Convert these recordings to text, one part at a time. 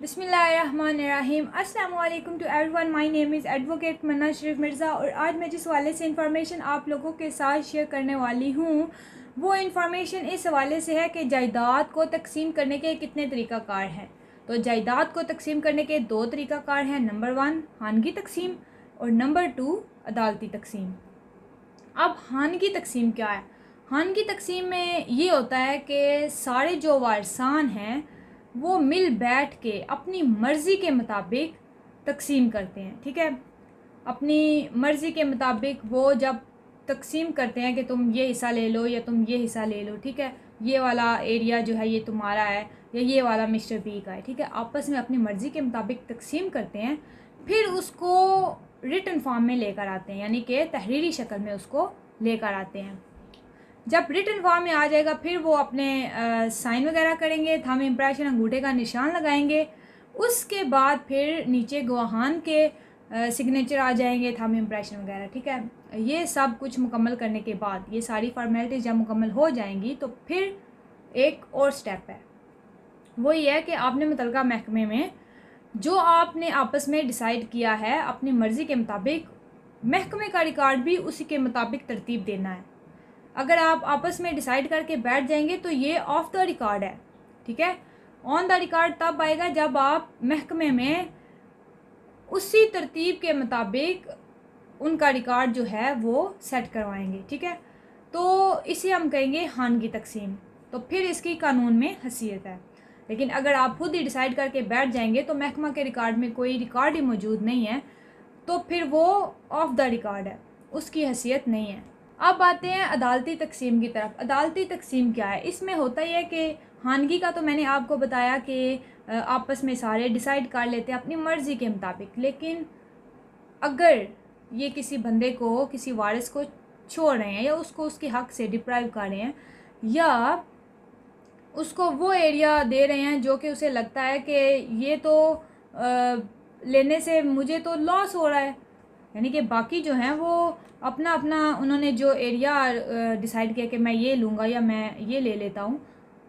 बिस्मिल्लाहिर्रहमानिर्रहीम। अस्सलाम वालेकुम to everyone. My name is advocate Manna Sharif Mirza और आज मैं जिस हवाले से इंफॉर्मेशन आप लोगों के साथ शेयर करने वाली हूँ वो इंफॉर्मेशन इस हवाले से है कि जायदाद को तकसीम करने के कितने तरीक़ाकार हैं। तो जायदाद को तकसीम करने के दो तरीक़ाकार हैं। नंबर 1 खानगी तकसीम और नंबर 2 अदालती तकसीम। अब खानगी तकसीम क्या है? खानगी तकसीम में ये होता है कि सारे जो वारसान हैं वो मिल बैठ के अपनी मर्ज़ी के मुताबिक तकसीम करते हैं। ठीक है, अपनी मर्ज़ी के मुताबिक वो जब तकसीम करते हैं कि तुम ये हिस्सा ले लो या तुम ये हिस्सा ले लो, ठीक है, ये वाला एरिया जो है ये तुम्हारा है या ये वाला मिस्टर बी का है, ठीक है, आपस में अपनी मर्ज़ी के मुताबिक तकसीम करते हैं। फिर उसको रिटन फॉर्म में लेकर आते हैं, यानी कि तहरीरी शक्ल में उसको लेकर आते हैं। जब रिटन फॉर्म में आ जाएगा फिर वो अपने साइन वगैरह करेंगे, थंब इम्प्रेशन अंगूठे का निशान लगाएंगे। उसके बाद फिर नीचे गवाहान के सिग्नेचर आ जाएंगे, थंब इम्प्रेशन वगैरह। ठीक है, ये सब कुछ मुकम्मल करने के बाद ये सारी फॉर्मेलिटीज़ जब मुकम्मल हो जाएंगी तो फिर एक और स्टेप है, वो ये है कि आपने मुतलका महकमे में जो आपने आपस में डिसाइड किया है अपनी मर्ज़ी के मुताबिक, महकमे का रिकॉर्ड भी उसी के मुताबिक तरतीब देना है। अगर आप आपस में डिसाइड करके बैठ जाएंगे तो ये ऑफ द रिकॉर्ड है। ठीक है, ऑन द रिकॉर्ड तब आएगा जब आप महकमे में उसी तरतीब के मुताबिक उनका रिकॉर्ड जो है वो सेट करवाएंगे। ठीक है, तो इसे हम कहेंगे खानगी तकसीम। तो फिर इसकी कानून में हैसियत है। लेकिन अगर आप खुद ही डिसाइड करके बैठ जाएंगे तो महकमा के रिकॉर्ड में कोई रिकॉर्ड ही मौजूद नहीं है तो फिर वो ऑफ द रिकॉर्ड है, उसकी हैसियत नहीं है। अब आते हैं अदालती तकसीम की तरफ। अदालती तकसीम क्या है? इसमें होता ही है कि खानगी का तो मैंने आपको बताया कि आपस में सारे डिसाइड कर लेते हैं अपनी मर्ज़ी के मुताबिक। लेकिन अगर ये किसी बंदे को, किसी वारिस को छोड़ रहे हैं या उसको उसके हक़ से डिप्राइव कर रहे हैं या उसको वो एरिया दे रहे हैं जो कि उसे लगता है कि ये तो लेने से मुझे तो लॉस हो रहा है, यानी कि बाकी जो हैं वो अपना अपना उन्होंने जो एरिया डिसाइड किया कि मैं ये लूँगा या मैं ये ले लेता हूँ,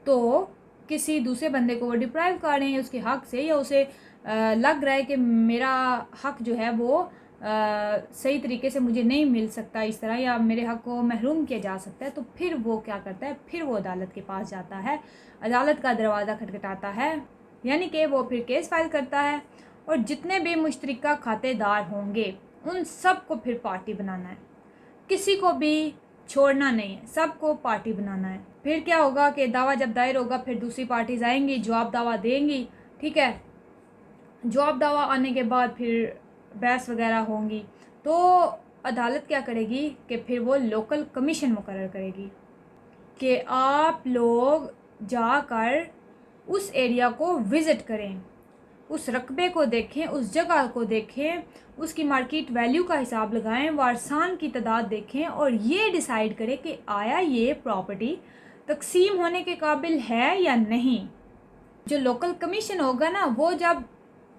तो किसी दूसरे बंदे को वो डिप्राइव कर रहे हैं उसके हक़ से, या उसे लग रहा है कि मेरा हक़ जो है वो सही तरीके से मुझे नहीं मिल सकता इस तरह, या मेरे हक़ को महरूम किया जा सकता है, तो फिर वो क्या करता है, फिर वो अदालत के पास जाता है, अदालत का दरवाज़ा खटखटाता है, यानी कि वो फिर केस फाइल करता है और जितने भी मुश्तरका खातेदार होंगे उन सब को फिर पार्टी बनाना है, किसी को भी छोड़ना नहीं है, सबको पार्टी बनाना है। फिर क्या होगा कि दावा जब दायर होगा फिर दूसरी पार्टीज आएंगी, जवाब दावा देंगी। ठीक है, जवाब दावा आने के बाद फिर बहस वगैरह होंगी, तो अदालत क्या करेगी कि फिर वो लोकल कमीशन मुकर्रर करेगी कि आप लोग जाकर उस एरिया को विज़िट करें, उस रकबे को देखें, उस जगह को देखें, उसकी मार्केट वैल्यू का हिसाब लगाएं, वारसान की तादाद देखें और ये डिसाइड करें कि आया ये प्रॉपर्टी तकसीम होने के काबिल है या नहीं। जो लोकल कमीशन होगा ना, वो जब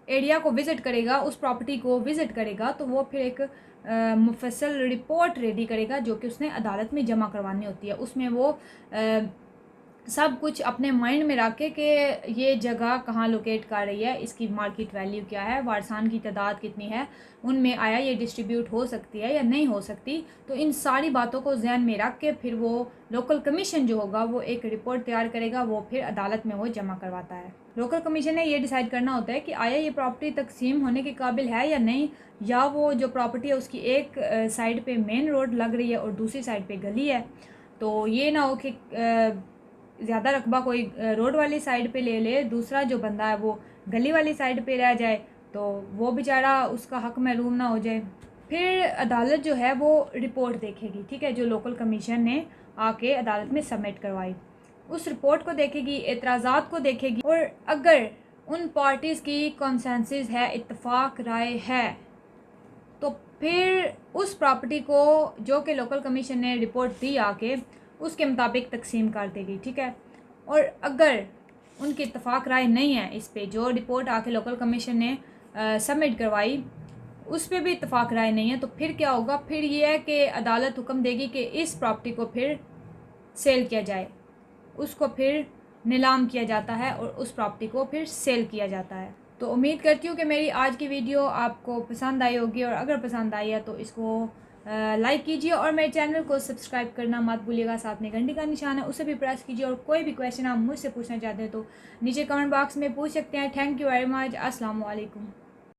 एरिया को विज़िट करेगा, उस प्रॉपर्टी को विज़िट करेगा, तो वो फिर एक मुफस्सल रिपोर्ट रेडी करेगा जो कि उसने अदालत में जमा करवानी होती है। उसमें वो सब कुछ अपने माइंड में रख के कि ये जगह कहाँ लोकेट कर रही है, इसकी मार्केट वैल्यू क्या है, वारसान की तादाद कितनी है, उनमें आया ये डिस्ट्रीब्यूट हो सकती है या नहीं हो सकती। तो इन सारी बातों को ध्यान में रख के फिर वो लोकल कमीशन जो होगा वो एक रिपोर्ट तैयार करेगा, वो फिर अदालत में वो जमा करवाता है। लोकल कमीशन ने ये डिसाइड करना होता है कि आया ये प्रॉपर्टी तकसीम होने के काबिल है या नहीं, या वो जो प्रॉपर्टी है उसकी एक साइड पे मेन रोड लग रही है और दूसरी साइड पे गली है, तो ये ना हो कि ज़्यादा रकबा कोई रोड वाली साइड पे ले ले, दूसरा जो बंदा है वो गली वाली साइड पे रह जाए, तो वो बेचारा उसका हक़ महरूम ना हो जाए। फिर अदालत जो है वो रिपोर्ट देखेगी, ठीक है, जो लोकल कमीशन ने आके अदालत में सबमिट करवाई, उस रिपोर्ट को देखेगी, एतराज़ात को देखेगी, और अगर उन पार्टीज़ की कंसेंसस है, इत्तफाक राय है, तो फिर उस प्रॉपर्टी को जो कि लोकल कमीशन ने रिपोर्ट दी आके उसके मुताबिक तकसीम कर देगी। ठीक है, और अगर उनकी इत्तफाक राय नहीं है इस पे, जो रिपोर्ट आके लोकल कमीशन ने सबमिट करवाई उस पर भी इत्तफाक राय नहीं है, तो फिर क्या होगा, फिर ये है कि अदालत हुक्म देगी कि इस प्रॉपर्टी को फिर सेल किया जाए, उसको फिर नीलाम किया जाता है और उस प्रॉपर्टी को फिर सेल किया जाता है। तो उम्मीद करती हूँ कि मेरी आज की वीडियो आपको पसंद आई होगी, और अगर पसंद आई है तो इसको लाइक कीजिए और मेरे चैनल को सब्सक्राइब करना मत भूलिएगा। साथ में घंटी का निशान है उसे भी प्रेस कीजिए, और कोई भी क्वेश्चन आप मुझसे पूछना चाहते हैं तो नीचे कमेंट बॉक्स में पूछ सकते हैं। Thank you very much. अस्सलाम वालेकुम।